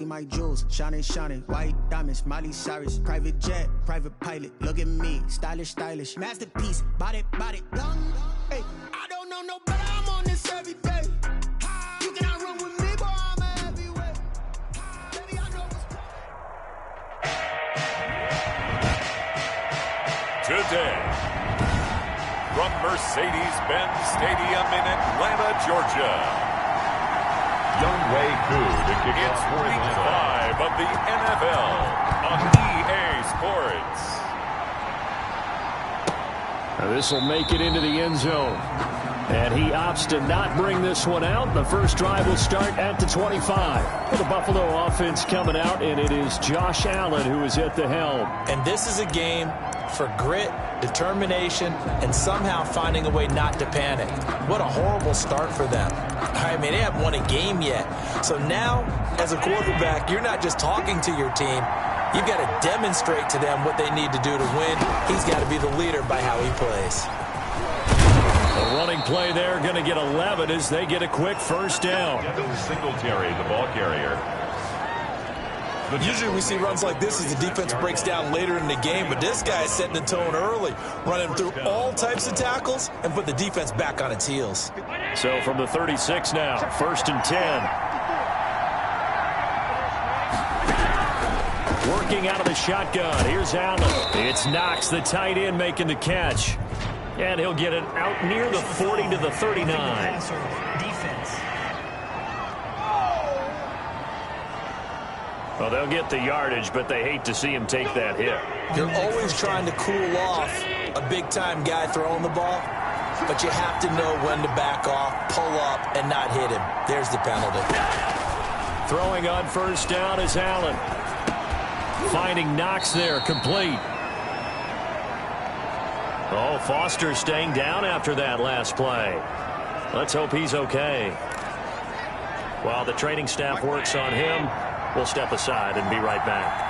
My jewels, shining, shining, white diamonds, Miley Cyrus, private jet, private pilot, look at me, stylish, stylish, masterpiece, body, young, hey, I don't know no better, I'm on this every day, you cannot run with me, boy, I'm a heavyweight, baby, I know what's Today, from Mercedes-Benz Stadium in Atlanta, Georgia, Younghoe Koo to kick it's off Week 5 of the NFL on EA Sports. This will make it into the end zone. And he opts to not bring this one out. The first drive will start at the 25. For the Buffalo offense coming out, and it is Josh Allen who is at the helm. And this is a game for grit, determination, and somehow finding a way not to panic. What a horrible start for them. I mean, they haven't won a game yet. So now, as a quarterback, you're not just talking to your team. You've got to demonstrate to them what they need to do to win. He's got to be the leader by how he plays. A running play there, going to get 11 as they get a quick first down. Singletary, the ball carrier. Usually we see runs like this as the defense breaks down later in the game, but this guy is setting the tone early, running through all types of tackles and put the defense back on its heels. So from the 36 now, 1st and 10. Working out of the shotgun. Here's Allen. It's Knox, the tight end, making the catch. And he'll get it out near the 40 to the 39. Well, they'll get the yardage, but they hate to see him take that hit. You're always trying to cool off a big-time guy throwing the ball, but you have to know when to back off, pull up, and not hit him. There's the penalty. Throwing on first down is Allen. Finding Knox there, complete. Oh, Foster staying down after that last play. Let's hope he's okay. While the training staff works on him, we'll step aside and be right back.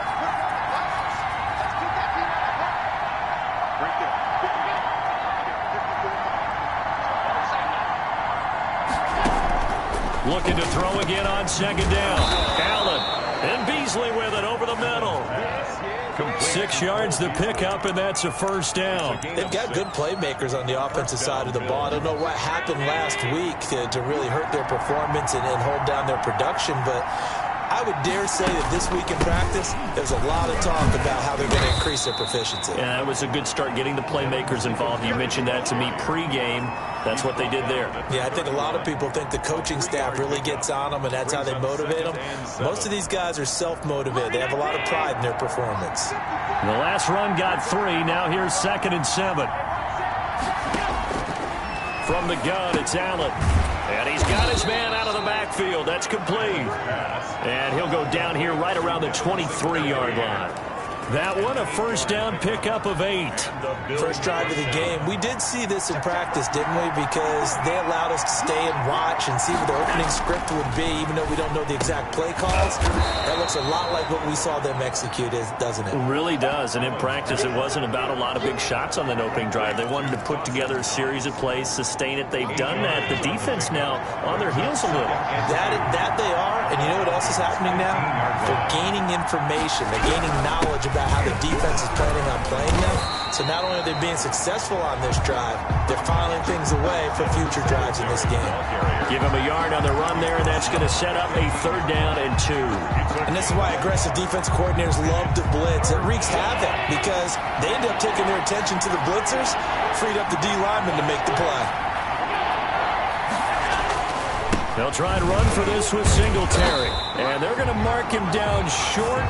Looking to throw again on 2nd down. Allen and Beasley with it over the middle. 6 yards the pickup, and that's a first down. They've got good playmakers on the offensive side of the ball. I don't know what happened last week to really hurt their performance and hold down their production, but I would dare say that this week in practice, there's a lot of talk about how they're going to increase their proficiency. Yeah, that was a good start getting the playmakers involved. You mentioned that to me pregame. That's what they did there. Yeah, I think a lot of people think the coaching staff really gets on them, and that's how they motivate them. Most of these guys are self-motivated. They have a lot of pride in their performance. The last run got 3. Now here's 2nd and 7. From the gun, it's Allen. And he's got his man out of the backfield. That's complete. And he'll go down here right around the 23-yard line. That one, a first down pickup of 8. First drive of the game. We did see this in practice, didn't we? Because they allowed us to stay and watch and see what the opening script would be, even though we don't know the exact play calls. That looks a lot like what we saw them execute, doesn't it? It really does. And in practice, it wasn't about a lot of big shots on that opening drive. They wanted to put together a series of plays, sustain it. They've done that. The defense now on their heels a little. That they are. And you know what else is happening now? They're gaining information. They're gaining knowledge about how the defense is planning on playing them. So not only are they being successful on this drive, they're filing things away for future drives in this game. Give him a yard on the run there, and that's going to set up a 3rd down and 2. And this is why aggressive defensive coordinators love to blitz. It wreaks havoc because they end up taking their attention to the blitzers, freed up the D lineman to make the play. They'll try and run for this with Singletary. And they're going to mark him down short,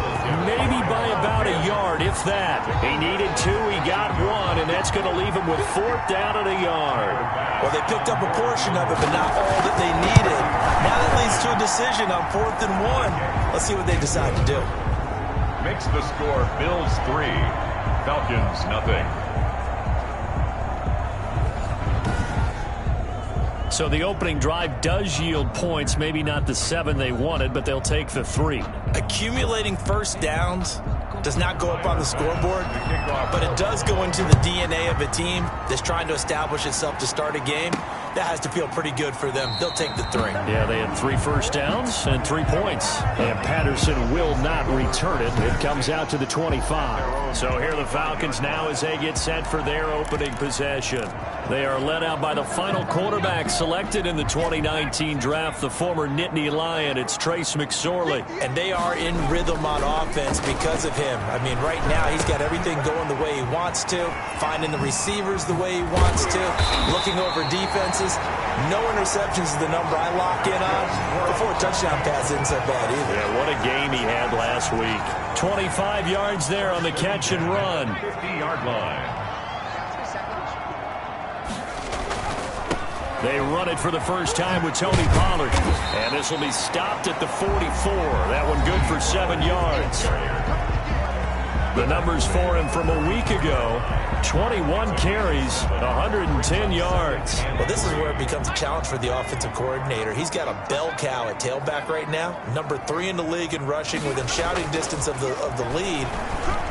maybe by about a yard, if that. He needed 2, he got 1, and that's going to leave him with 4th down and a yard. Well, they picked up a portion of it, but not all that they needed. Now that leads to a decision on 4th and 1. Let's see what they decide to do. Makes the score Bills 3, Falcons 0. So the opening drive does yield points, maybe not the 7 they wanted, but they'll take the 3. Accumulating first downs does not go up on the scoreboard, but it does go into the DNA of a team that's trying to establish itself to start a game. That has to feel pretty good for them. They'll take the 3. Yeah, they had 3 first downs and 3 points. And Patterson will not return it. It comes out to the 25. So here are the Falcons now as they get set for their opening possession. They are led out by the final quarterback selected in the 2019 draft, the former Nittany Lion. It's Trace McSorley. And they are in rhythm on offense because of him. I mean, right now he's got everything going the way he wants to, finding the receivers the way he wants to, looking over defenses. No interceptions is the number I lock in on. The 4 touchdown pass isn't so bad either. Yeah, what a game he had last week. 25 yards there on the catch and run. 50-yard line. They run it for the first time with Tony Pollard. And this will be stopped at the 44. That one good for 7 yards. The numbers for him from a week ago: 21 carries, 110 yards. Well, this is where it becomes a challenge for the offensive coordinator. He's got a bell cow at tailback right now, number 3 in the league in rushing, within shouting distance of the lead.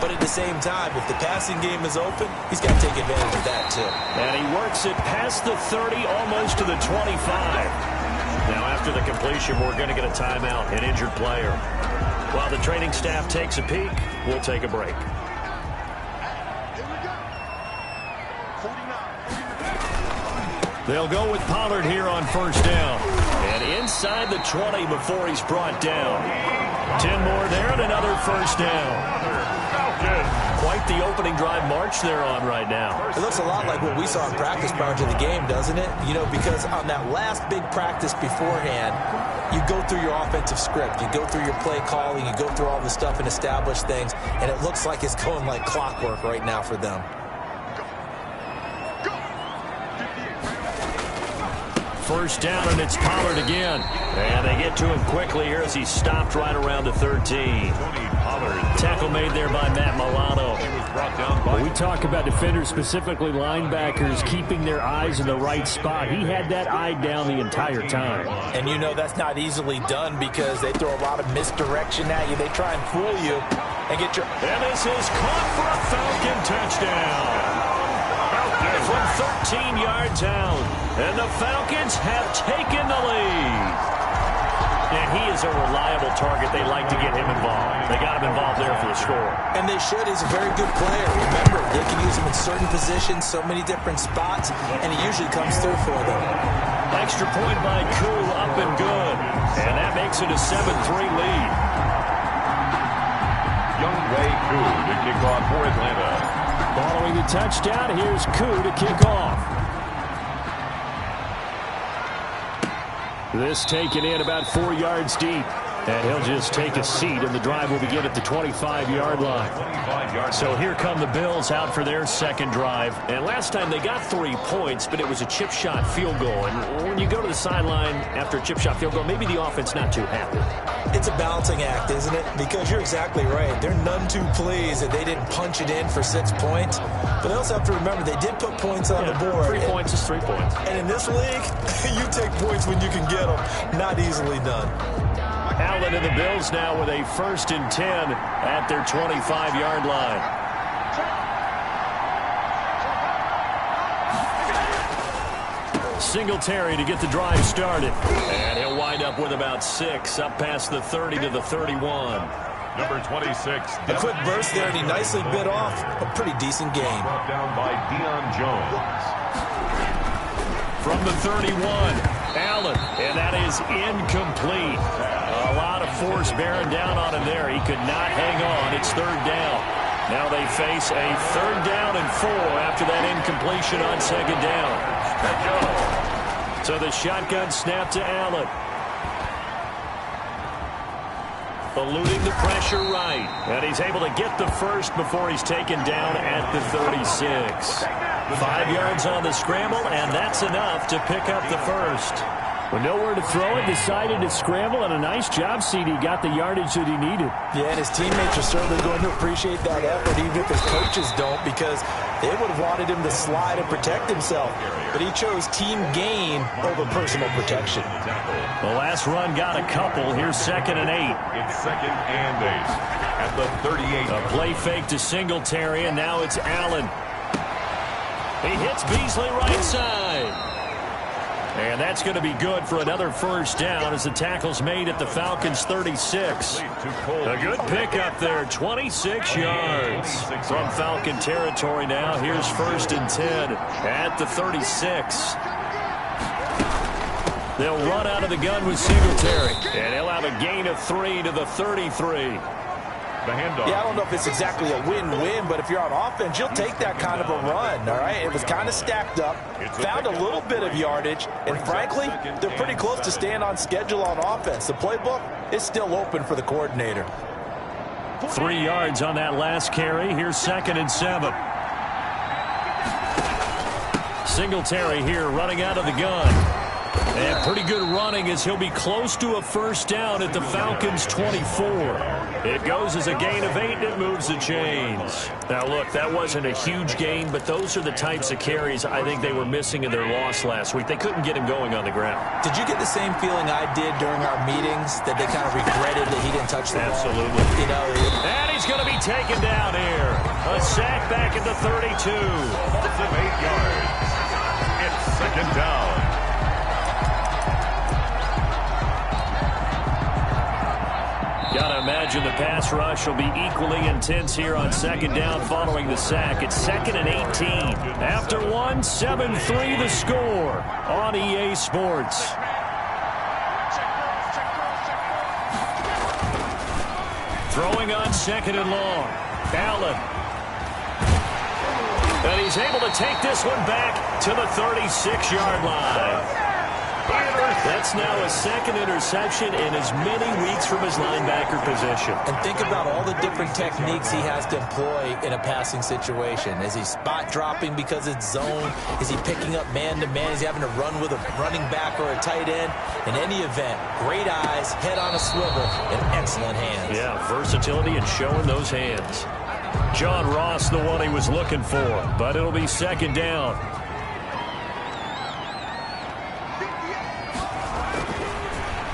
But at the same time, if the passing game is open, he's got to take advantage of that too. And he works it past the 30, almost to the 25. Now, after the completion, we're going to get a timeout, an injured player. While the training staff takes a peek, we'll take a break. They'll go with Pollard here on first down. And inside the 20 before he's brought down. 10 more there and another first down. Quite the opening drive march they're on right now. It looks a lot like what we saw in practice prior to the game, doesn't it? You know, because on that last big practice beforehand, you go through your offensive script. You go through your play calling. You go through all the stuff and establish things. And it looks like it's going like clockwork right now for them. First down, and it's Pollard again. And they get to him quickly here as he stopped right around the 13. Tackle made there by Matt Milano. When we talk about defenders, specifically linebackers, keeping their eyes in the right spot, he had that eye down the entire time. And you know that's not easily done because they throw a lot of misdirection at you. They try and fool you and get your... And this is caught for a Falcon touchdown. From 13 yards out. And the Falcons have taken the lead. And he is a reliable target. They like to get him involved. They got him involved there for the score. And they should. He's a very good player. Remember, they can use him in certain positions, so many different spots, and he usually comes through for them. Extra point by Koo, up and good. And that makes it a 7-3 lead. Young Wei Koo to kick off for Atlanta. Following the touchdown, here's Koo to kick off. This taken in about 4 yards deep. And he'll just take a seat, and the drive will begin at the 25-yard line. So here come the Bills out for their second drive. And last time they got 3 points, but it was a chip shot field goal. And when you go to the sideline after a chip shot field goal, maybe the offense not too happy. It's a balancing act, isn't it? Because you're exactly right. They're none too pleased that they didn't punch it in for 6 points. But they also have to remember they did put points on the board. 3 points is 3 points. And in this league, you take points when you can get them. Not easily done. Allen and the Bills now with a 1st and 10 at their 25-yard line. Singletary to get the drive started. And he'll wind up with about 6 up past the 30 to the 31. Number 26. A quick burst there, and he nicely bit off a pretty decent game. Brought down by Deion Jones. From the 31, Allen, and that is incomplete. A lot of force bearing down on him there. He could not hang on. It's 3rd down. Now they face a 3rd down and 4 after that incompletion on 2nd down. So the shotgun snap to Allen. Eluding the pressure right. And he's able to get the first before he's taken down at the 36. 5 yards on the scramble, and that's enough to pick up the first. With nowhere to throw it, decided to scramble, and a nice job, CD. Got the yardage that he needed. Yeah, and his teammates are certainly going to appreciate that effort, even if his coaches don't, because They would have wanted him to slide and protect himself, but he chose team gain over personal protection. The last run got a couple. Here's 2nd and 8. It's 2nd and 8 at the 38. A play fake to Singletary, and now it's Allen. He hits Beasley right side. And that's going to be good for another first down as the tackle's made at the Falcons' 36. A good pickup there, 26 yards from Falcon territory now. Here's 1st and 10 at the 36. They'll run out of the gun with Singletary, and he'll have a gain of 3 to the 33. Yeah, I don't know if it's exactly a win-win, but if you're on offense, you'll take that kind of a run, all right? It was kind of stacked up, found a little bit of yardage, and frankly, they're pretty close to staying on schedule on offense. The playbook is still open for the coordinator. 3 yards on that last carry. Here's 2nd and 7. Singletary here running out of the gun. And pretty good running as he'll be close to a first down at the Falcons' 24. It goes as a gain of 8, and it moves the chains. Now, look, that wasn't a huge gain, but those are the types of carries I think they were missing in their loss last week. They couldn't get him going on the ground. Did you get the same feeling I did during our meetings, that they kind of regretted that he didn't touch the ball? Absolutely. You know, and he's going to be taken down here. A sack back at the 32. 8 yards. It's 2nd down. Gotta imagine the pass rush will be equally intense here on 2nd down following the sack. It's 2nd and 18. After 1, 7-3 the score on EA Sports. Throwing on 2nd and long. Allen. And he's able to take this one back to the 36-yard line. That's now a 2nd interception in as many weeks from his linebacker position. And think about all the different techniques he has to employ in a passing situation. Is he spot dropping because it's zone? Is he picking up man-to-man? Is he having to run with a running back or a tight end? In any event, great eyes, head on a swivel, and excellent hands. Yeah, versatility and showing those hands. John Ross, the one he was looking for, but it'll be 2nd down.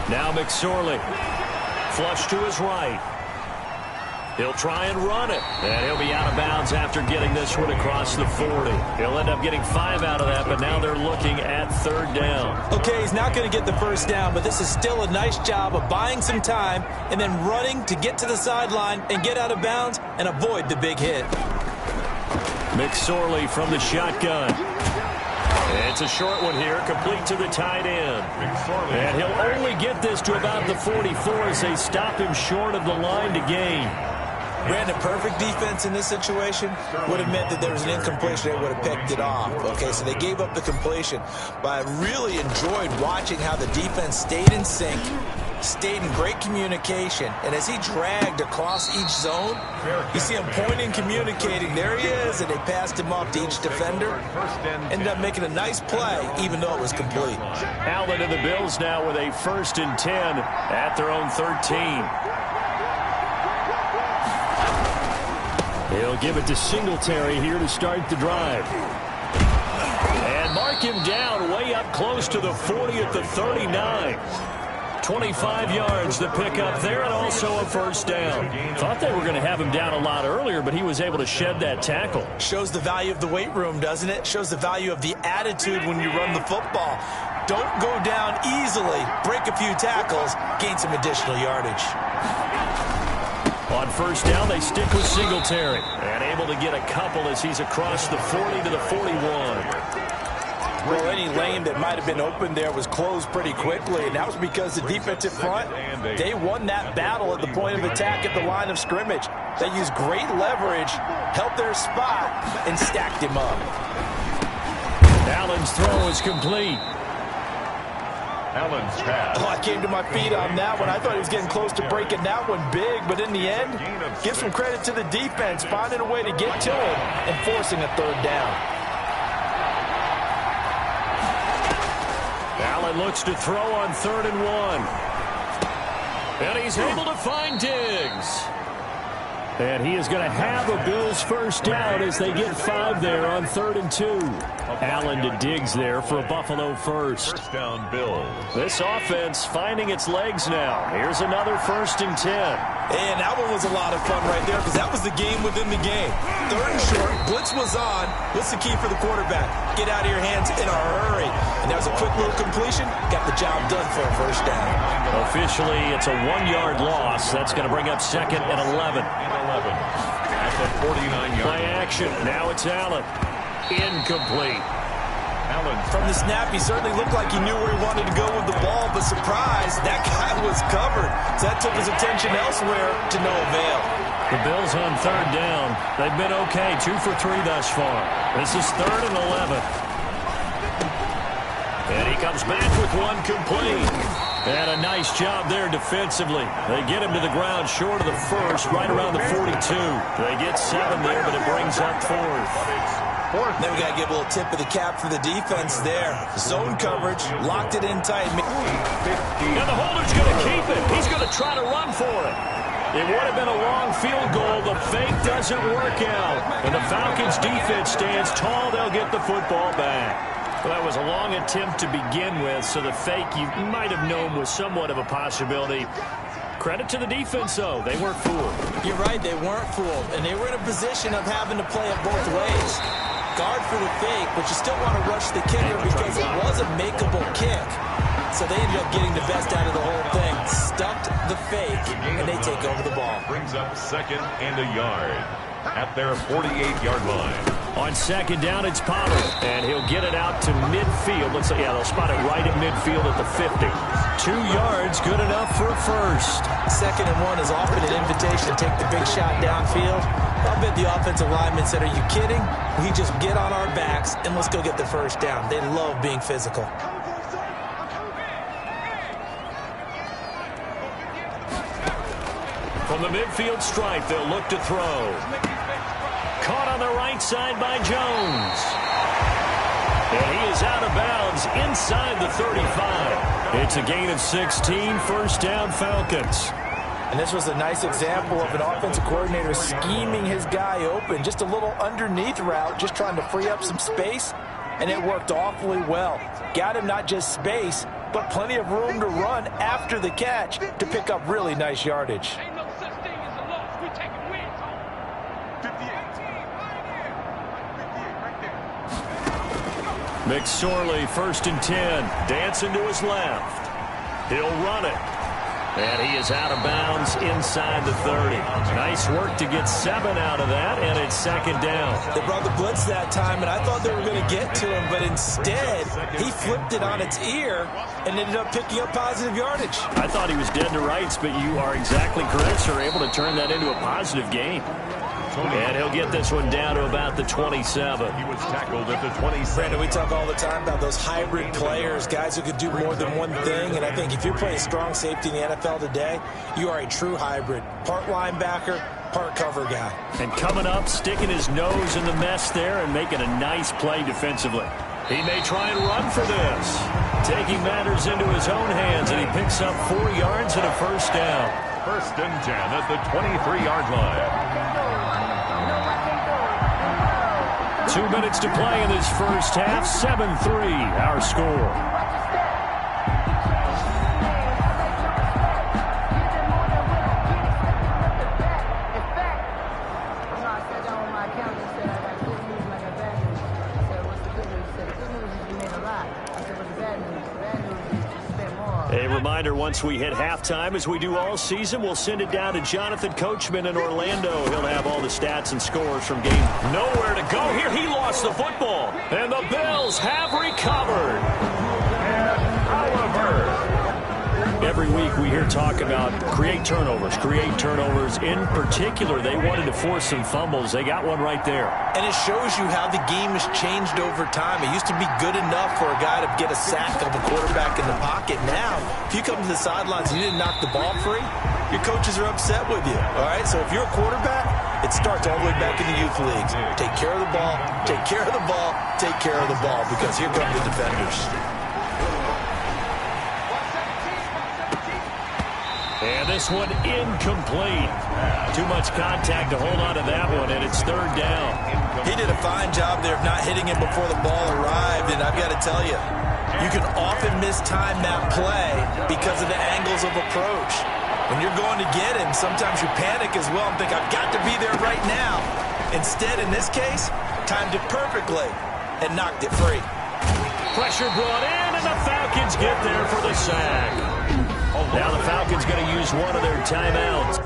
Now McSorley, flush to his right. He'll try and run it, and he'll be out of bounds after getting this one across the 40. He'll end up getting 5 out of that, but now they're looking at 3rd down. Okay, he's not going to get the first down, but this is still a nice job of buying some time and then running to get to the sideline and get out of bounds and avoid the big hit. McSorley from the shotgun. It's a short one here, complete to the tight end. And he'll only get this to about the 44 as they stop him short of the line to gain. Brandon, perfect defense in this situation would have meant that there was an incompletion. They would have picked it off. Okay, so they gave up the completion. But I really enjoyed watching how the defense stayed in sync, stayed in great communication, and as he dragged across each zone, you see him pointing, communicating. There he is, and they passed him off to each defender. Ended up making a nice play, even though it was complete. Allen and the Bills now with a 1st and 10 at their own 13. He'll give it to Singletary here to start the drive. And mark him down way up close to the 40 at the 39. 25 yards to pick up there, and also a 1st down. Thought they were going to have him down a lot earlier, but he was able to shed that tackle. Shows the value of the weight room, doesn't it? Shows the value of the attitude when you run the football. Don't go down easily. Break a few tackles. Gain some additional yardage. On 1st down, they stick with Singletary. And able to get a couple as he's across the 40 to the 41. Well, any lane that might have been open there was closed pretty quickly, and that was because the defensive front, they won that battle at the point of attack at the line of scrimmage. They used great leverage, held their spot, and stacked him up. Allen's throw is complete. Allen's pass. Oh, I came to my feet on that one. I thought he was getting close to breaking that one big, but in the end, give some credit to the defense, finding a way to get to him and forcing a 3rd down. Allen looks to throw on 3rd and 1. And he's able to find Diggs. And he is going to have a Bills first down as they get 5 there on 3rd and 2. Allen to Diggs there for a Buffalo first. First down, Bills. This offense finding its legs now. Here's another 1st and 10. And that one was a lot of fun right there because that was the game within the game. 3rd and short, blitz was on. What's the key for the quarterback? Get out of your hands in a hurry. And that was a quick little completion. Got the job done for a first down. Officially, it's a 1-yard loss. That's going to bring up 2nd and 11. At the 49-yard Play action. Now it's Allen. Incomplete. Allen. From the snap, he certainly looked like he knew where he wanted to go with the ball, but surprise, that guy was covered. So that took his attention elsewhere to no avail. The Bills on 3rd down. They've been okay, 2 for 3 thus far. This is 3rd and 11. And he comes back with one complete. And a nice job there defensively. They get him to the ground short of the first, right around the 42. They get 7 there, but it brings up 4th. Then we got to give a little tip of the cap for the defense there. Zone coverage, locked it in tight. And the holder's going to keep it. He's going to try to run for it. It would have been a long field goal. The fake doesn't work out. And the Falcons' defense stands tall. They'll get the football back. Well, that was a long attempt to begin with, so the fake you might have known was somewhat of a possibility. Credit to the defense, though. They weren't fooled. You're right, they weren't fooled. And they were in a position of having to play it both ways. Guard for the fake, but you still want to rush the kicker because it was a makeable kick. So they ended up getting the best out of the whole thing. Stuffed the fake, and they take over the ball. Brings up 2nd and a yard at their 48-yard line. On 2nd down, it's Pollard, and he'll get it out to midfield. Looks like, yeah, they'll spot it right at midfield at the 50. 2 yards, good enough for a first. 2nd and 1 is often an invitation to take the big shot downfield. I'll bet the offensive lineman said, are you kidding? We just get on our backs, and let's go get the first down. They love being physical. From the midfield stripe, they'll look to throw. Caught on the right side by Jones. And he is out of bounds inside the 35. It's a gain of 16, first down Falcons. And this was a nice example of an offensive coordinator scheming his guy open. Just a little underneath route, just trying to free up some space. And it worked awfully well. Got him not just space, but plenty of room to run after the catch to pick up really nice yardage. McSorley, 1st and 10. Dancing to his left. He'll run it. And he is out of bounds inside the 30. Nice work to get 7 out of that, and it's 2nd down. They brought the blitz that time, and I thought they were going to get to him, but instead, he flipped it on its ear and ended up picking up positive yardage. I thought he was dead to rights, but you are exactly correct, sir. Able to turn that into a positive gain. And he'll get this one down to about the 27. He was tackled at the 27. Brandon, we talk all the time about those hybrid players, guys who could do more than one thing. And I think if you're playing strong safety in the NFL today, you are a true hybrid. Part linebacker, part cover guy. And coming up, sticking his nose in the mess there and making a nice play defensively. He may try and run for this. Taking matters into his own hands, and he picks up 4 yards and a first down. 1st and 10 at the 23-yard line. 2 minutes to play in this first half. 7-3, our score. A reminder, once we hit halftime, as we do all season, we'll send it down to Jonathan Coachman in Orlando. He'll have all the stats and scores from game. Nowhere to go here. He lost the football. And the Bills have recovered. And Oliver. Every week we hear talk about create turnovers. In particular, they wanted to force some fumbles. They got one right there. And it shows you how the game has changed over time. It used to be good enough for a guy to get a sack of a quarterback in the pocket. Now, if you come to the sidelines and you didn't knock the ball free, your coaches are upset with you. All right, so if you're a quarterback, it starts all the way back in the youth leagues. Take care of the ball, take care of the ball, take care of the ball, because here come the defenders. And this one incomplete. Too much contact to hold on to that one, and it's third down. He did a fine job there of not hitting him before the ball arrived, and I've got to tell you, you can often mistime that play because of the angles of approach. When you're going to get him, sometimes you panic as well and think, I've got to be there right now. Instead, in this case, timed it perfectly and knocked it free. Pressure brought in, and the Falcons get there for the sack. Now the Falcons going to use one of their timeouts.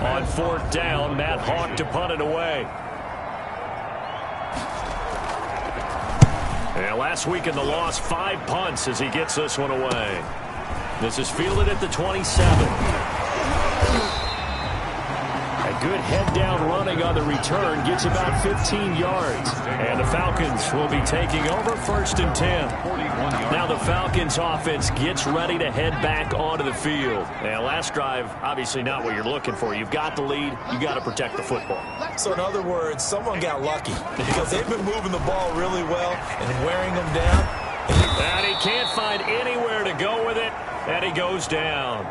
On fourth down, Matt Hawk to punt it away. And last week in the loss, 5 punts as he gets this one away. This is fielded at the 27. A good head-down running on the return gets about 15 yards. And the Falcons will be taking over first and 10. Now the Falcons offense gets ready to head back onto the field. And last drive, obviously not what you're looking for. You've got the lead. You got to protect the football. So in other words, someone got lucky because they've been moving the ball really well and wearing them down. And he can't find anywhere to go with it. And he goes down.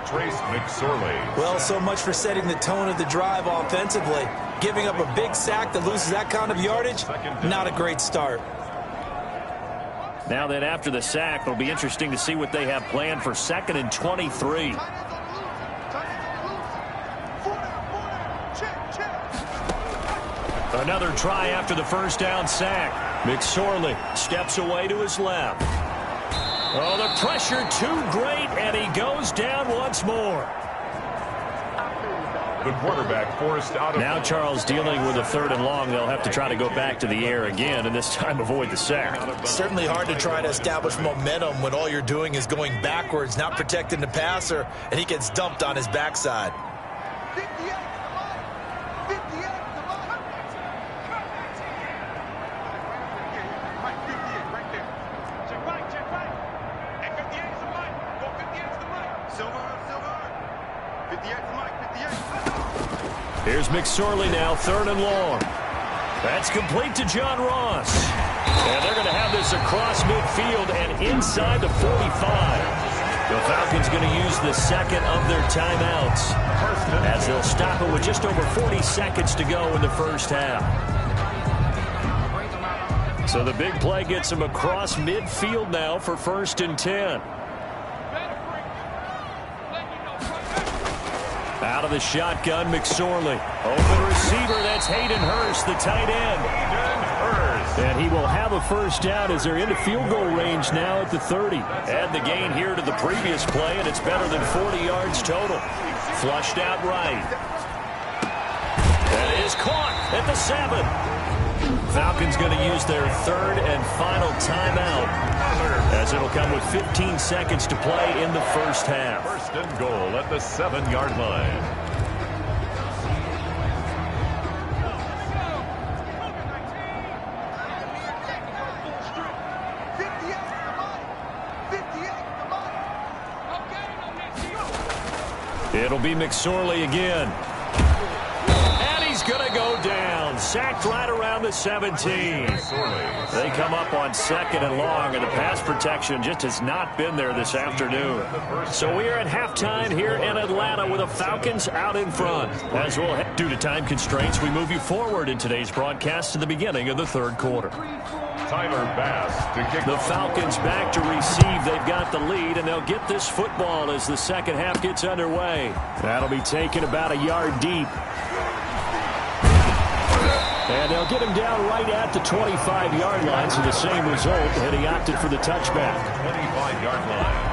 Trace McSorley. Well, so much for setting the tone of the drive offensively. Giving up a big sack that loses that kind of yardage, not a great start. Now then, after the sack, it'll be interesting to see what they have planned for 2nd and 23. Another try after the first down sack. McSorley steps away to his left. Oh, the pressure too great, and he goes down once more. The quarterback forced out of... Now Charles dealing with a 3rd and long. They'll have to try to go back to the air again, and this time avoid the sack. Certainly hard to try to establish momentum when all you're doing is going backwards, not protecting the passer, and he gets dumped on his backside. Here's McSorley now, 3rd and long. That's complete to John Ross. And they're going to have this across midfield and inside the 45. The Falcons going to use the 2nd of their timeouts as they'll stop it with just over 40 seconds to go in the first half. So the big play gets them across midfield now for 1st and 10. Out of the shotgun, McSorley. Open receiver, that's Hayden Hurst, the tight end. And he will have a first down as they're into field goal range now at the 30. Add the gain here to the previous play, and it's better than 40 yards total. Flushed out right. That is caught at the 7. Falcons going to use their 3rd and final timeout, as it'll come with 15 seconds to play in the first half. 1st and goal at the 7-yard line. It'll be McSorley again. And he's going to go down. Sacked right around the 17. They come up on 2nd and long, and the pass protection just has not been there this afternoon. So we are at halftime here in Atlanta with the Falcons out in front. As well, due to time constraints, we move you forward in today's broadcast to the beginning of the 3rd quarter. Tyler Bass to kick The off. Falcons back to receive. They've got the lead, and they'll get this football as the second half gets underway. That'll be taken about a yard deep. And they'll get him down right at the 25-yard line, so the same result, and he opted for the touchback. 25-yard line.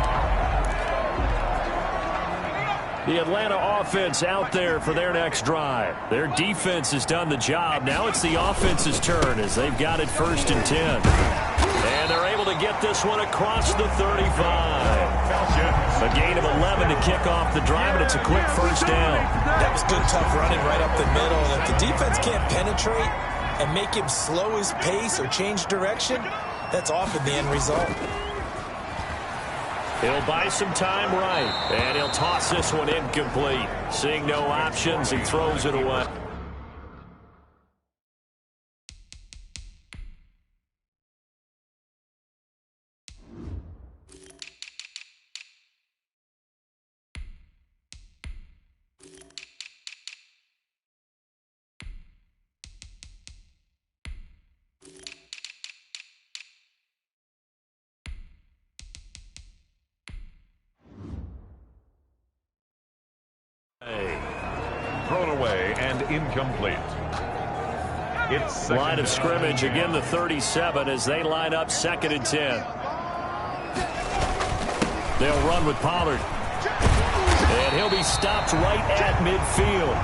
The Atlanta offense out there for their next drive. Their defense has done the job. Now it's the offense's turn as they've got it 1st and 10. And they're able to get this one across the 35. A gain of 11 to kick off the drive, and it's a quick first down. That was good, tough running right up the middle. And if the defense can't penetrate and make him slow his pace or change direction, that's often the end result. He'll buy some time right, and he'll toss this one incomplete. Seeing no options, he throws it away. Thrown away and incomplete. It's Line of scrimmage, again the 37 as they line up 2nd and 10. They'll run with Pollard. And he'll be stopped right at midfield.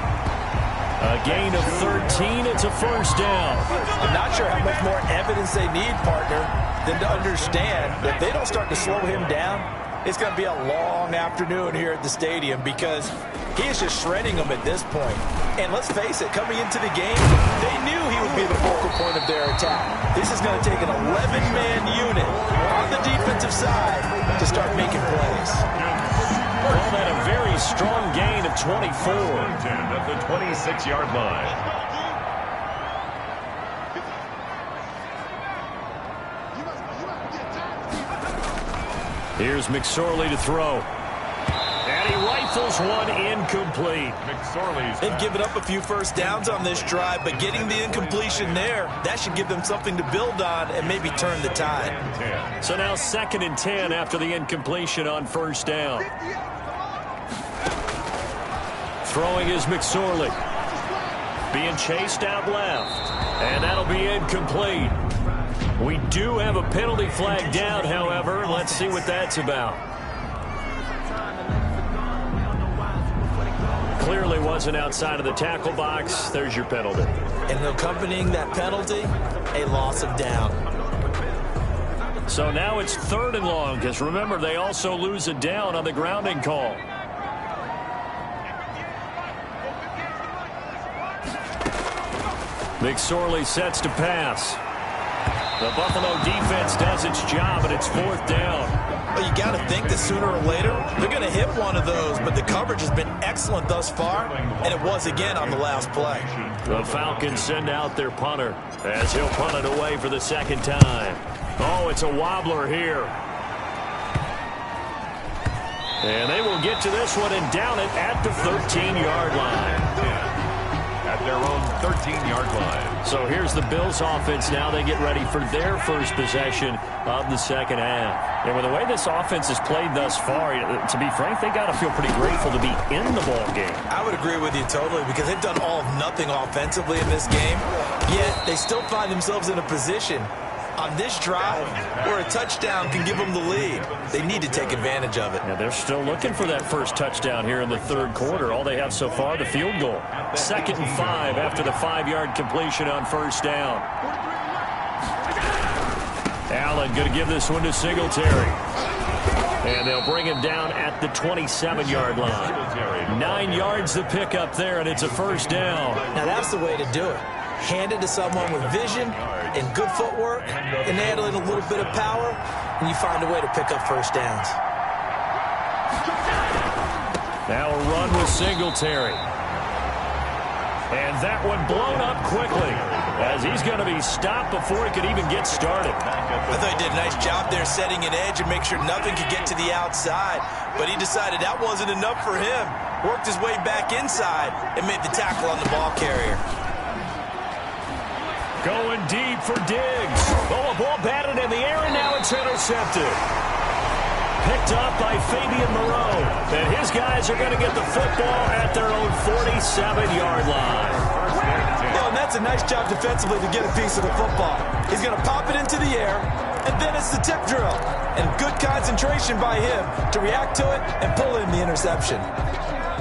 A gain of 13, it's a first down. I'm not sure how much more evidence they need, partner, than to understand that if they don't start to slow him down, it's going to be a long afternoon here at the stadium because he is just shredding them at this point. And let's face it, coming into the game, they knew he would be the focal point of their attack. This is going to take an 11-man unit on the defensive side to start making plays. Well, that a very strong gain of 24. at the 26-yard line. Here's McSorley to throw. And he rifles one incomplete. They've given up a few first downs on this drive, but getting the incompletion there, that should give them something to build on and maybe turn the tide. So now 2nd and 10 after the incompletion on first down. Throwing is McSorley. Being chased out left. And that'll be incomplete. We do have a penalty flag down, however. Let's see what that's about. Clearly wasn't outside of the tackle box. There's your penalty. And accompanying that penalty, a loss of down. So now it's 3rd and long, because remember, they also lose a down on the grounding call. McSorley sets to pass. The Buffalo defense does its job, and it's 4th down. Well, you got to think that sooner or later, they're going to hit one of those, but the coverage has been excellent thus far, and it was again on the last play. The Falcons send out their punter as he'll punt it away for the 2nd time. Oh, it's a wobbler here. And they will get to this one and down it at the 13-yard line. At their own 13-yard line. So here's the Bills offense now. They get ready for their first possession of the second half. And with the way this offense has played thus far, to be frank, they got to feel pretty grateful to be in the ball game. I would agree with you totally because they've done all of nothing offensively in this game, yet they still find themselves in a position on this drive where a touchdown can give them the lead. They need to take advantage of it. Yeah, they're still looking for that first touchdown here in the 3rd quarter. All they have so far, the field goal. 2nd and 5 after the 5-yard completion on first down. Allen going to give this one to Singletary. And they'll bring him down at the 27-yard line. 9 yards to pick up there, and it's a first down. Now that's the way to do it. Hand it to someone with vision and good footwork, and add in a little bit of power, and you find a way to pick up first downs. Now a run with Singletary. And that one blown up quickly as he's going to be stopped before he could even get started. I thought he did a nice job there setting an edge and make sure nothing could get to the outside. But he decided that wasn't enough for him. Worked his way back inside and made the tackle on the ball carrier. Going deep for Diggs. Oh, a ball batted in the air, and now it's intercepted. Picked up by Fabian Moreau. And his guys are going to get the football at their own 47-yard line. And that's a nice job defensively to get a piece of the football. He's going to pop it into the air, and then it's the tip drill. And good concentration by him to react to it and pull in the interception.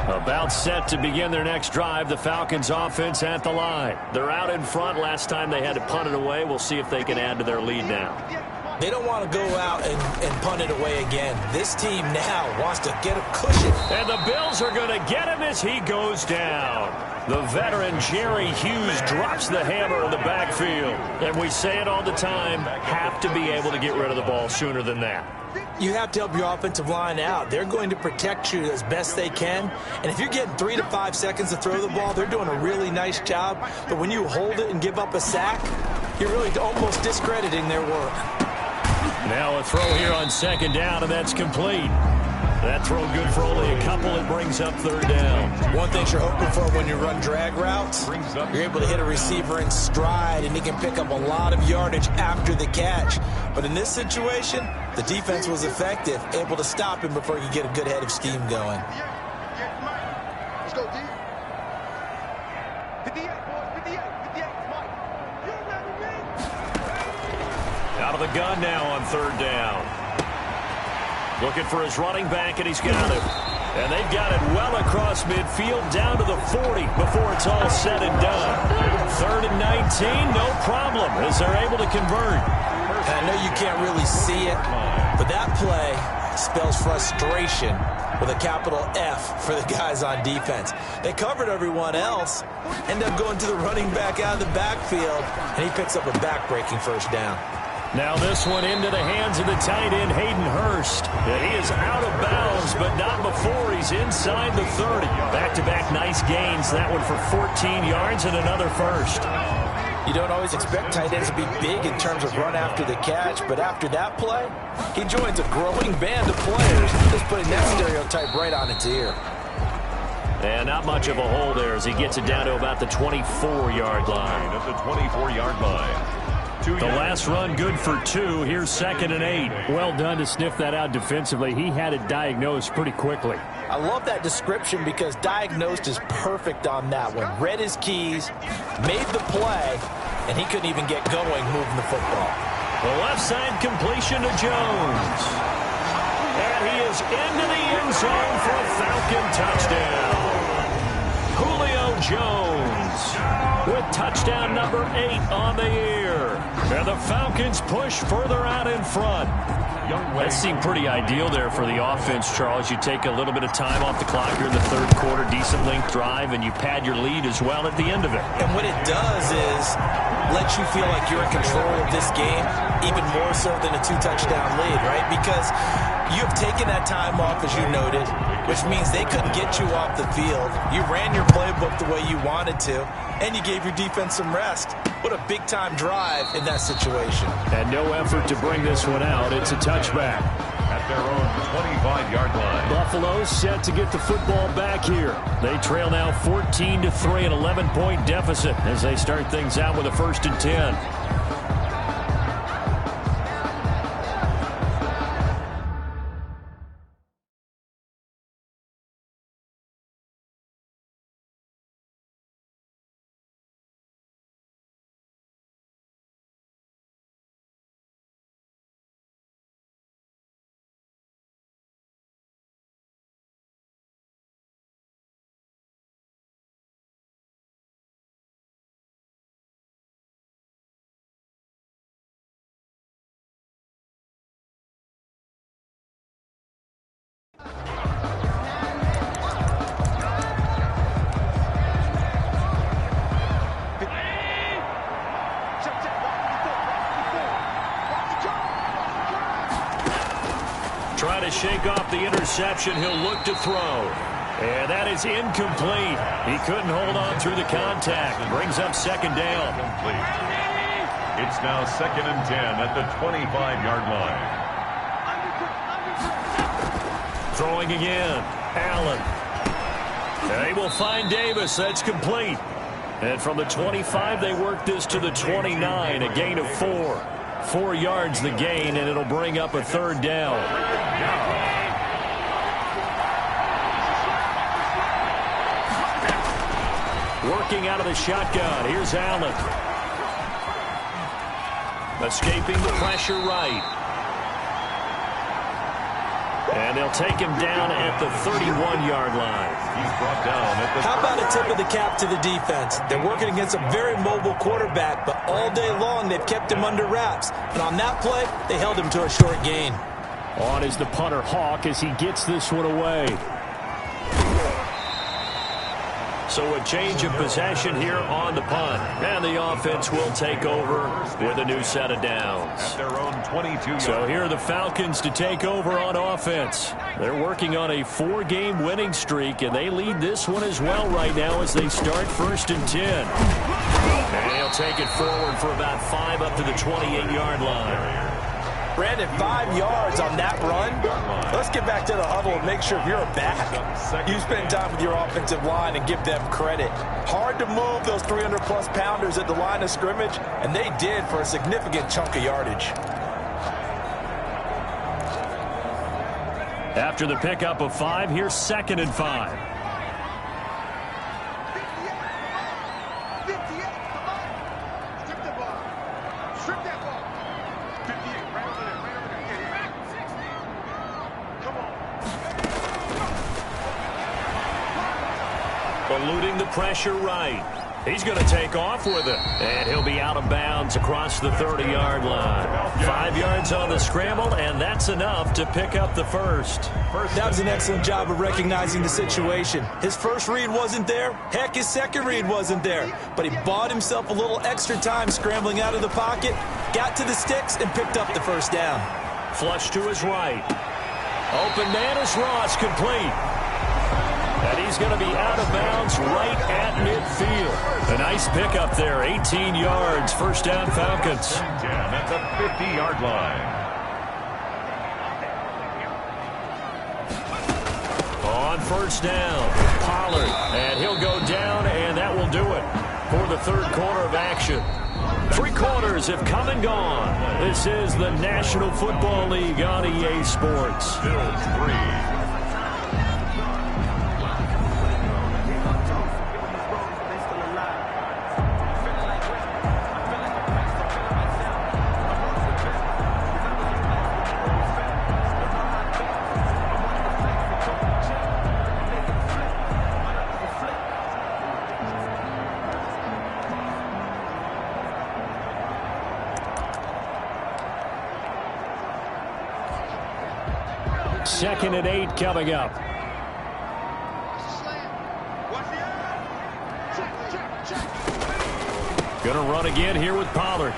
About set to begin their next drive, the Falcons offense at the line. They're out in front. Last time they had to punt it away. We'll see if they can add to their lead now. They don't want to go out and punt it away again. This team now wants to get a cushion. And the Bills are going to get him as he goes down. The veteran Jerry Hughes drops the hammer in the backfield. And we say it all the time, have to be able to get rid of the ball sooner than that. You have to help your offensive line out. They're going to protect you as best they can. And if you're getting 3 to 5 seconds to throw the ball, they're doing a really nice job. But when you hold it and give up a sack, you're really almost discrediting their work. Now a throw here on second down, and that's complete. That throw good for only a couple. It brings up third down. One thing you're hoping for when you run drag routes, you're able to hit a receiver in stride, and he can pick up a lot of yardage after the catch. But in this situation, the defense was effective, able to stop him before he could get a good head of steam going. Let's go, D. 58, boys, 58, Mike. You remember me? Out of the gun now on third down. Looking for his running back, and he's got it. And they've got it well across midfield down to the 40 before it's all said and done. 3rd and 19, no problem, as they're able to convert. I know you can't really see it, but that play spells frustration with a capital F for the guys on defense. They covered everyone else, end up going to the running back out of the backfield, and he picks up a back-breaking first down. Now this one into the hands of the tight end, Hayden Hurst. And he is out of bounds, but not before he's inside the 30. Back-to-back nice gains. That one for 14 yards and another first. You don't always expect tight ends to be big in terms of run after the catch, but after that play, he joins a growing band of players that's putting that stereotype right on its ear. And not much of a hole there as he gets it down to about the 24-yard line. At the 24-yard line. The last run good for 2. Here's 2nd and 8. Well done to sniff that out defensively. He had it diagnosed pretty quickly. I love that description because diagnosed is perfect on that one. Read his keys, made the play, and he couldn't even get going moving the football. The left side completion to Jones. And he is into the end zone for a Falcon touchdown. Julio Jones with touchdown number 8 on the year. And the Falcons push further out in front. That seemed pretty ideal there for the offense, Charles. You take a little bit of time off the clock here in the third quarter, decent length drive, and you pad your lead as well at the end of it. And what it does is let you feel like you're in control of this game, even more so than a 2-touchdown lead, right? Because you have taken that time off, as you noted, which means they couldn't get you off the field. You ran your playbook the way you wanted to, and you gave your defense some rest. What a big-time drive in that situation. And no effort to bring this one out. It's a touchback. At their own 25-yard line. Buffalo set to get the football back here. They trail now 14-3, an 11-point deficit as they start things out with a 1st and 10. Trying to shake off the interception. He'll look to throw. And that is incomplete. He couldn't hold on through the contact. Brings up 2nd down. Complete. It's now 2nd and 10 at the 25-yard line. Throwing again. Allen. They will find Davis. That's complete. And from the 25, they work this to the 29, a gain of 4. 4 yards the gain, and it'll bring up a 3rd down. Working out of the shotgun. Here's Allen. Escaping the pressure right. And they'll take him down at the 31-yard line. He's brought down at the... How about a tip of the cap to the defense? They're working against a very mobile quarterback, but all day long they've kept him under wraps. And on that play, they held him to a short gain. On is the punter Hawk as he gets this one away. So a change of possession here on the punt. And the offense will take over with a new set of downs. At their own 22. So here are the Falcons to take over on offense. They're working on a 4-game winning streak, and they lead this one as well right now as they start 1st and 10. And he'll take it forward for about 5 up to the 28-yard line. Brandon, 5 yards on that run. Let's get back to the huddle and make sure if you're a back, you spend time with your offensive line and give them credit. Hard to move those 300-plus pounders at the line of scrimmage, and they did for a significant chunk of yardage. After the pickup of 5, here's 2nd and 5. 58, come on. Strip the ball. Strip that ball. 58, right over there, right over there. Yeah. Come on. Eluding the pressure right. He's going to take off with it. And he'll be out of bounds across the 30-yard line. 5 yards on the scramble, and that's enough to pick up the first. That was an excellent job of recognizing the situation. His first read wasn't there. Heck, his second read wasn't there. But he bought himself a little extra time scrambling out of the pocket, got to the sticks, and picked up the first down. Flush to his right. Open man is Ross, complete. And he's going to be out of bounds right at midfield. A nice pickup there, 18 yards, first down Falcons. At the 50-yard line. On first down, Pollard, and he'll go down, and that will do it for the 3rd quarter of action. 3 quarters have come and gone. This is the National Football League on EA Sports. Bills 3. Second and 8 coming up. Going to run again here with Pollard.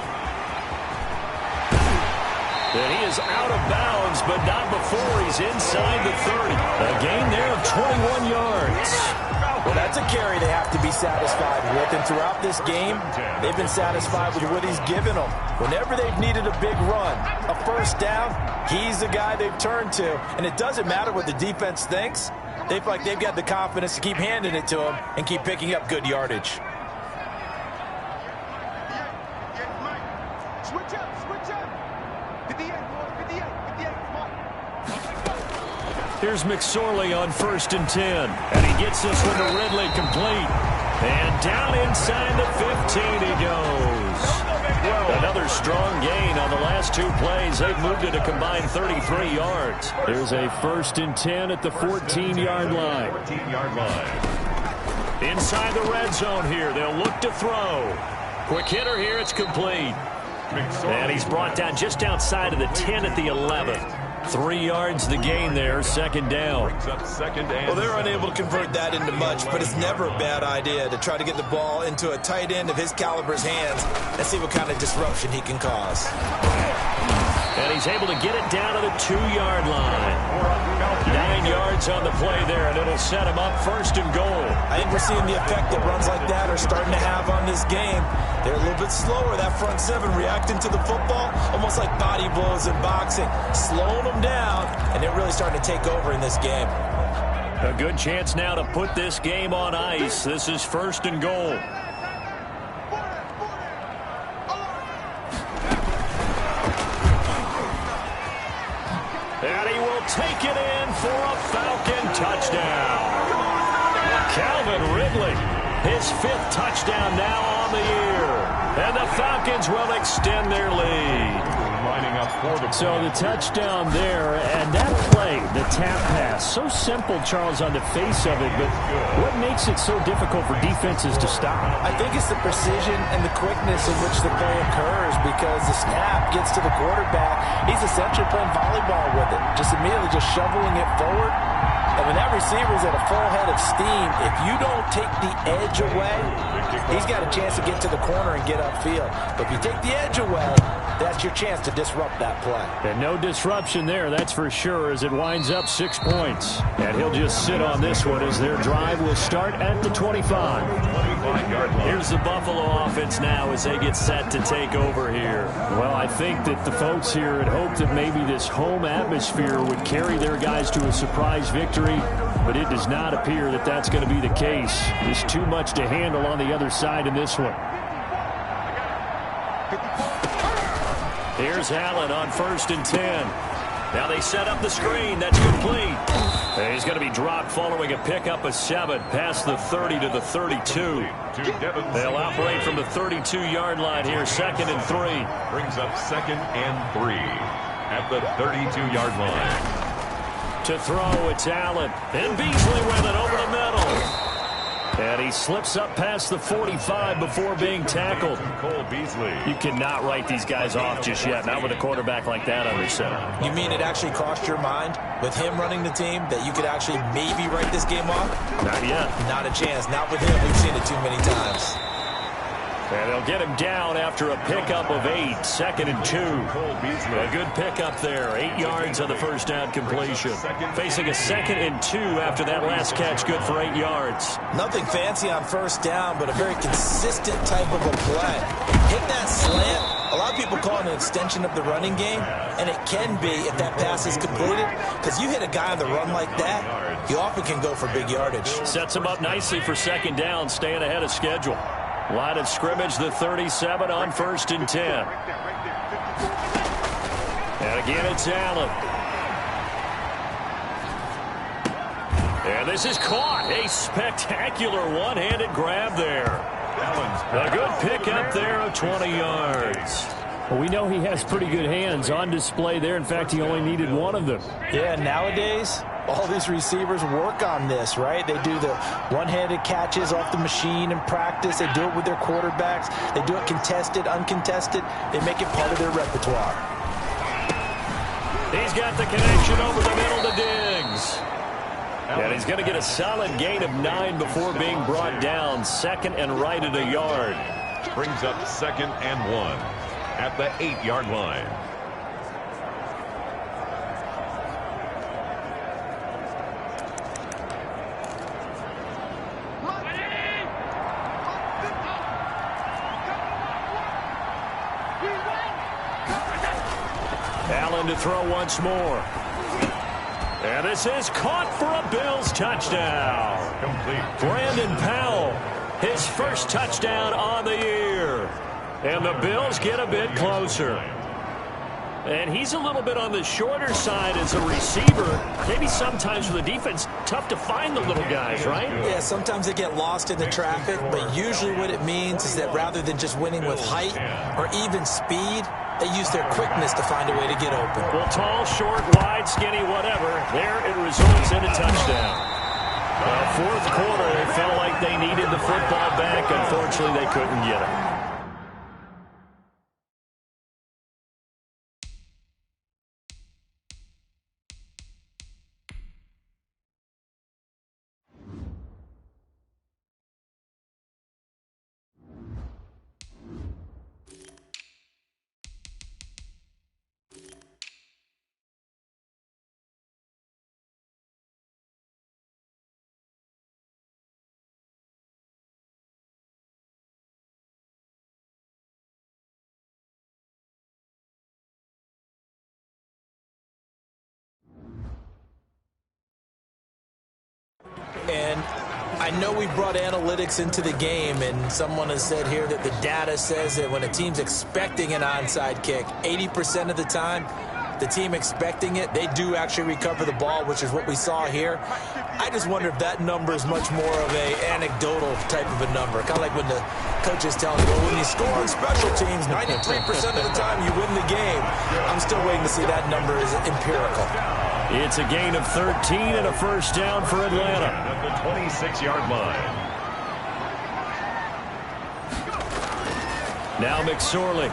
And he is out of bounds, but not before he's inside the 30. A gain there of 21 yards. Well, that's a carry they have to be satisfied with. And throughout this game, they've been satisfied with what he's given them. Whenever they've needed a big run, a first down, he's the guy they've turned to. And it doesn't matter what the defense thinks. They feel like they've got the confidence to keep handing it to him and keep picking up good yardage. Switch up, switch up. 58, boys, 58, 58, come on. Here's McSorley on 1st and 10. And he gets this one to Ridley, complete. And down inside the 15 he goes. Another strong gain on the last 2 plays. They've moved it a combined 33 yards. There's a 1st and 10 at the 14-yard line. 14-yard line. Inside the red zone here. They'll look to throw. Quick hitter here. It's complete. And he's brought down just outside of the 10 at the 11. 3 yards the gain there, 2nd down. Well, they're unable to convert that into much, but it's never a bad idea to try to get the ball into a tight end of his caliber's hands and see what kind of disruption he can cause. And he's able to get it down to the 2-yard line. 9 yards on the play there, and it'll set him up 1st and goal. I think we're seeing the effect that runs like that are starting to have on this game. They're a little bit slower, that front 7 reacting to the football, almost like body blows in boxing, slowing them down, and they're really starting to take over in this game. A good chance now to put this game on ice. This is 1st and goal. And he will take it in for a Falcon touchdown. Calvin Ridley, his 5th touchdown now on the year. And the Falcons will extend their lead. Lining up for the So the touchdown there, and that play, the tap pass, so simple, Charles, on the face of it, but what makes it so difficult for defenses to stop? I think it's the precision and the quickness in which the play occurs, because the snap gets to the quarterback. He's essentially playing volleyball with it, just immediately just shoveling it forward. And when that receiver's at a full head of steam, if you don't take the edge away, he's got a chance to get to the corner and get upfield. But if you take the edge away, that's your chance to disrupt that play. And no disruption there, that's for sure, as it winds up 6 points. And he'll just sit on this one as their drive will start at the 25. 25-yard line. Here's the Buffalo offense now as they get set to take over here. Well, I think that the folks here had hoped that maybe this home atmosphere would carry their guys to a surprise victory, but it does not appear that that's going to be the case. There's too much to handle on the other side in this one. Here's Allen on 1st and 10. Now they set up the screen. That's complete. And he's going to be dropped following a pickup of 7 past the 30 to the 32. They'll operate from the 32-yard line here, 2nd and 3. Brings up 2nd and 3 at the 32-yard line. To throw, it's Allen. And Beasley with it over the middle. And he slips up past the 45 before being tackled. Cole Beasley. You cannot write these guys off just yet, not with a quarterback like that under center. You mean it actually crossed your mind with him running the team that you could actually maybe write this game off? Not yet. Not a chance. Not with him. We've seen it too many times. And they'll get him down after a pickup of 8, 2nd and 2. Cole Beasley. A good pickup there, 8 yards on the first down completion. Facing a 2nd and 2 after that last catch, good for 8 yards. Nothing fancy on first down, but a very consistent type of a play. Hit that slant. A lot of people call it an extension of the running game, and it can be if that pass is completed, because you hit a guy on the run like that, you often can go for big yardage. Sets him up nicely for 2nd down, staying ahead of schedule. Line of scrimmage, the 37 on 1st and 10. And again, it's Allen. And this is caught. A spectacular one-handed grab there. A good pick up there of 20 yards. Well, we know he has pretty good hands on display there. In fact, he only needed one of them. Yeah, nowadays, all these receivers work on this, right? They do the one-handed catches off the machine in practice. They do it with their quarterbacks. They do it contested, uncontested. They make it part of their repertoire. He's got the connection over the middle to Diggs. And he's going to get a solid gain of 9 before being brought down. 2nd and right at a yard. Brings up 2nd and 1 at the 8-yard line. Allen to throw once more. And this is caught for a Bills touchdown. Complete. Brandon Powell, his first touchdown on the year. And the Bills get a bit closer. And he's a little bit on the shorter side as a receiver. Maybe sometimes for the defense, tough to find the little guys, right? Yeah, sometimes they get lost in the traffic, but usually what it means is that rather than just winning with height or even speed, they use their quickness to find a way to get open. Well, tall, short, wide, skinny, whatever, there it results in a touchdown. Well, fourth quarter, they felt like they needed the football back. Unfortunately, they couldn't get it. And I know we brought analytics into the game, and someone has said here that the data says that when a team's expecting an onside kick, 80% of the time, the team expecting it, they do actually recover the ball, which is what we saw here. I just wonder if that number is much more of a anecdotal type of a number. Kind of like when the coaches tell you, well, when you score on special teams, 93% of the time you win the game. I'm still waiting to see that number is empirical. It's a gain of 13 and a first down for Atlanta. At the 26-yard line. Now McSorley.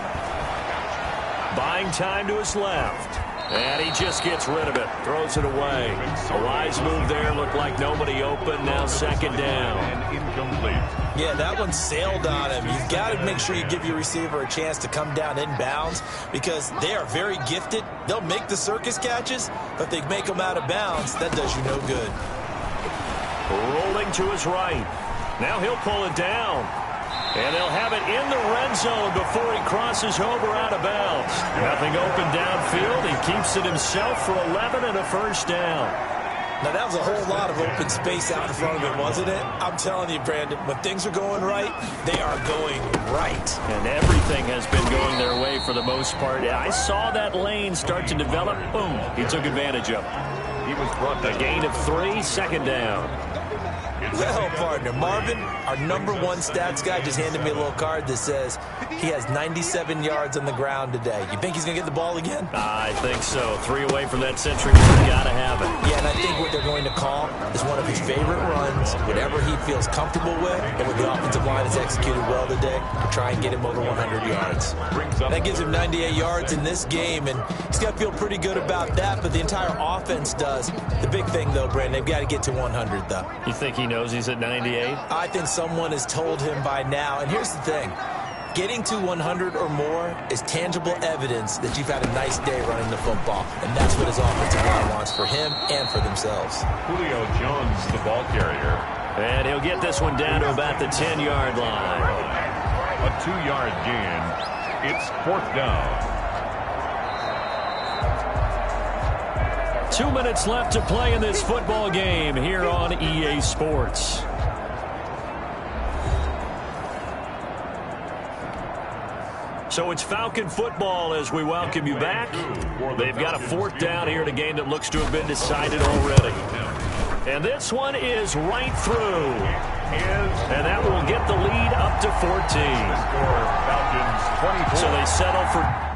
Buying time to his left. And he just gets rid of it. Throws it away. A wise move there. Looked like nobody open. Now second down. And incomplete. Yeah, that one sailed on him. You've got to make sure you give your receiver a chance to come down inbounds because they are very gifted. They'll make the circus catches, but if they make them out of bounds, that does you no good. Rolling to his right. Now he'll pull it down. And they'll have it in the red zone before he crosses over out of bounds. Nothing open downfield. He keeps it himself for 11 and a first down. Now, that was a whole lot of open space out in front of him, wasn't it? I'm telling you, Brandon, when things are going right, they are going right. And everything has been going their way for the most part. I saw that lane start to develop. Boom. He took advantage of it. He was brought A gain of 3, second down. Well, partner, Marvin, our number one stats guy, just handed me a little card that says he has 97 yards on the ground today. You think he's going to get the ball again? I think so. 3 away from that century mark. Got to have it. Yeah, and I think what they're going to call is one of his favorite runs, whatever he feels comfortable with, and with the offensive line has executed well today, try and get him over 100 yards. That gives him 98 yards in this game, and he's got to feel pretty good about that, but the entire offense does. The big thing, though, Brandon, they've got to get to 100, though. You think he knows he's at 98? I think someone has told him by now, and here's the thing. Getting to 100 or more is tangible evidence that you've had a nice day running the football, and that's what his offensive line wants for him and for themselves. Julio Jones, the ball carrier. And he'll get this one down to about the 10-yard line. A 2-yard gain. It's fourth down. 2 minutes left to play in this football game here on EA Sports. So it's Falcon football as we welcome you back. They've got a fourth down here in a game that looks to have been decided already. And this one is right through. And that will get the lead up to 14. Falcons 24. So they settle for...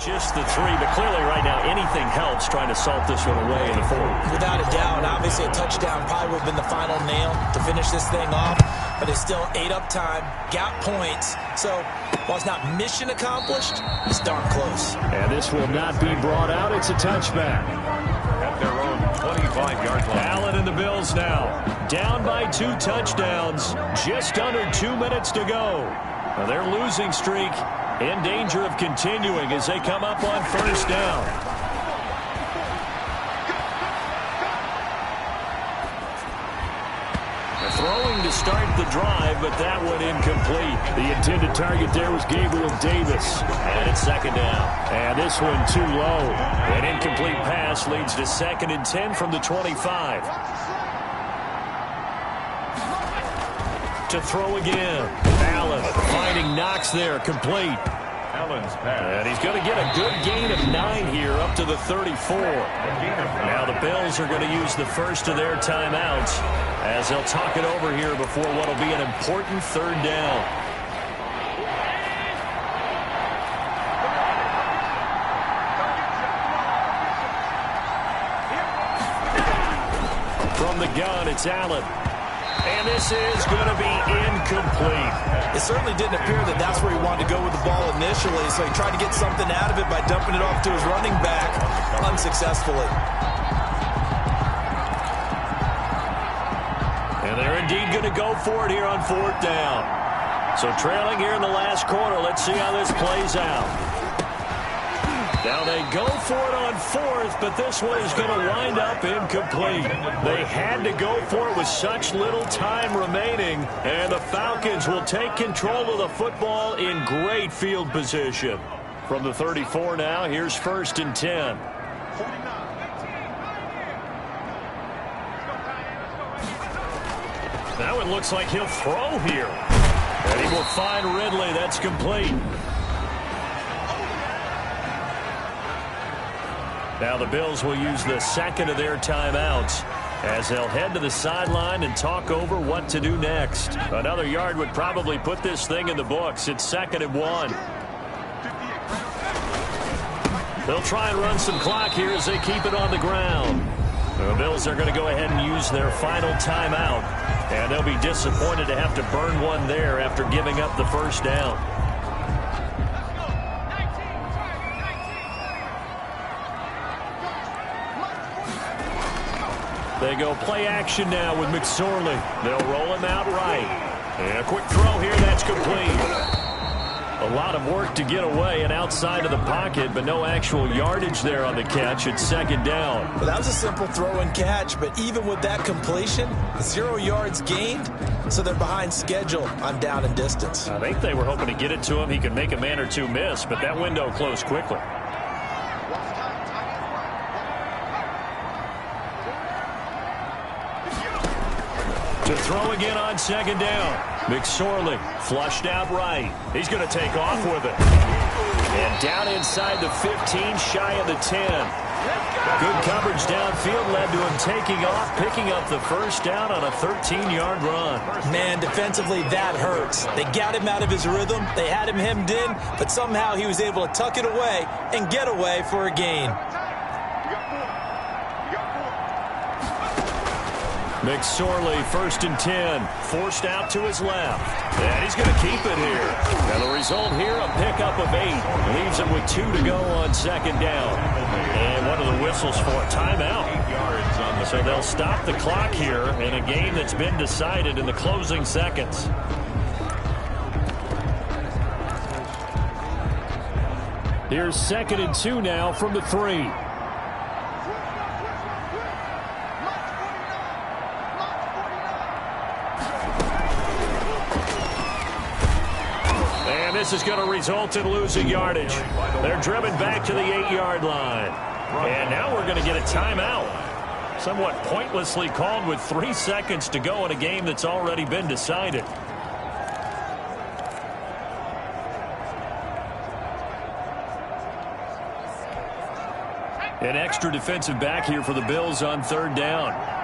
just the 3, but clearly right now anything helps trying to salt this one away in the fourth. Without a doubt, obviously a touchdown probably would have been the final nail to finish this thing off, but it's still ate up time, got points, so while it's not mission accomplished, it's darn close. And this will not be brought out. It's a touchback. At their own 25-yard line. Allen and the Bills now down by 2 touchdowns, just under 2 minutes to go. Now their losing streak in danger of continuing as they come up on first down. Throwing to start the drive, but that one incomplete. The intended target there was Gabriel Davis. And it's second down. And this one too low. An incomplete pass leads to 2nd and 10 from the 25. To throw again. Allen finding Knox there, complete. Allen's pass. And he's going to get a good gain of 9 here up to the 34. Now the Bills are going to use the first of their timeouts as they'll talk it over here before what will be an important third down. From the gun, it's Allen. And this is going to be incomplete. It certainly didn't appear that that's where he wanted to go with the ball initially, so he tried to get something out of it by dumping it off to his running back unsuccessfully. And they're indeed going to go for it here on fourth down. So trailing here in the last quarter, let's see how this plays out. Now they go for it on fourth, but this one is going to wind up incomplete. They had to go for it with such little time remaining, and the Falcons will take control of the football in great field position. From the 34 now, here's 1st and 10. Now it looks like he'll throw here. And he will find Ridley. That's complete. Now the Bills will use the second of their timeouts as they'll head to the sideline and talk over what to do next. Another yard would probably put this thing in the books. It's 2nd and 1. They'll try and run some clock here as they keep it on the ground. The Bills are going to go ahead and use their final timeout, and they'll be disappointed to have to burn one there after giving up the first down. They go play action now with McSorley. They'll roll him out right. And a quick throw here, that's complete. A lot of work to get away and outside of the pocket, but no actual yardage there on the catch. It's 2nd down. Well, that was a simple throw and catch, but even with that completion, 0 yards gained, so they're behind schedule on down and distance. I think they were hoping to get it to him. He could make a man or two miss, but that window closed quickly. To throw again on 2nd down. McSorley flushed out right. He's going to take off with it. And down inside the 15, shy of the 10. Good coverage downfield led to him taking off, picking up the first down on a 13-yard run. Man, defensively, that hurts. They got him out of his rhythm. They had him hemmed in, but somehow he was able to tuck it away and get away for a gain. McSorley, 1st and 10, forced out to his left. And he's going to keep it here. And the result here, a pickup of 8. Leaves him with 2 to go on 2nd down. And what are the whistles for? Timeout. So they'll stop the clock here in a game that's been decided in the closing seconds. Here's 2nd and 2 now from the 3. This is going to result in losing yardage. They're driven back to the 8-yard line. And now we're going to get a timeout. Somewhat pointlessly called with 3 seconds to go in a game that's already been decided. An extra defensive back here for the Bills on 3rd down.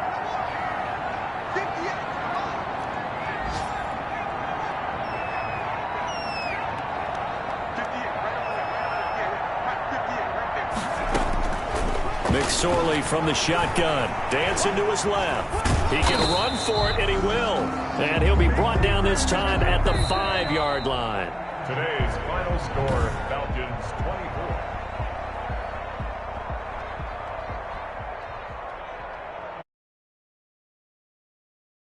McSorley from the shotgun. Dancing to his left. He can run for it, and he will. And he'll be brought down this time at the 5-yard line. Today's final score, Falcons 24.